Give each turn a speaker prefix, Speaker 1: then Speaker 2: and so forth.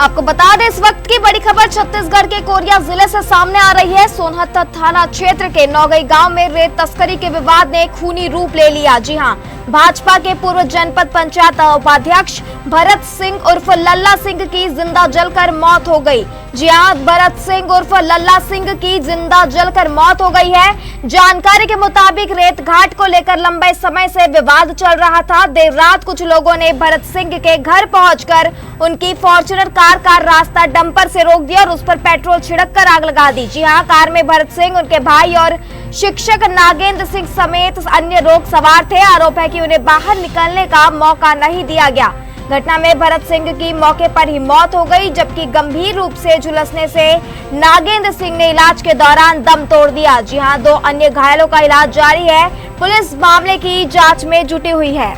Speaker 1: आपको बता दें, इस वक्त की बड़ी खबर छत्तीसगढ़ के कोरिया जिले से सामने आ रही है। सोनहत थाना क्षेत्र के नौगई गांव में रेत तस्करी के विवाद ने खूनी रूप ले लिया। जी हां, भाजपा के पूर्व जनपद पंचायत उपाध्यक्ष भरत सिंह उर्फ लल्ला सिंह की जिंदा जलकर मौत हो गई। जी हां, भरत सिंह उर्फ लल्ला सिंह की जिंदा जलकर मौत हो गई है। जानकारी के मुताबिक रेत घाट को लेकर लंबे समय से विवाद चल रहा था। देर रात कुछ लोगों ने भरत सिंह के घर पहुंचकर उनकी फॉर्च्यूनर कार का रास्ता डंपर से रोक दिया और उस पर पेट्रोल छिड़ककर आग लगा दी। जी हां, कार में भरत सिंह, उनके भाई और शिक्षक नागेंद्र सिंह समेत अन्य लोग सवार थे। आरोप है कि उन्हें बाहर निकलने का मौका नहीं दिया गया। घटना में भरत सिंह की मौके पर ही मौत हो गई, जबकि गंभीर रूप से झुलसने से नागेंद्र सिंह ने इलाज के दौरान दम तोड़ दिया। जी हां, 2 अन्य घायलों का इलाज जारी है। पुलिस मामले की जांच में जुटी हुई है।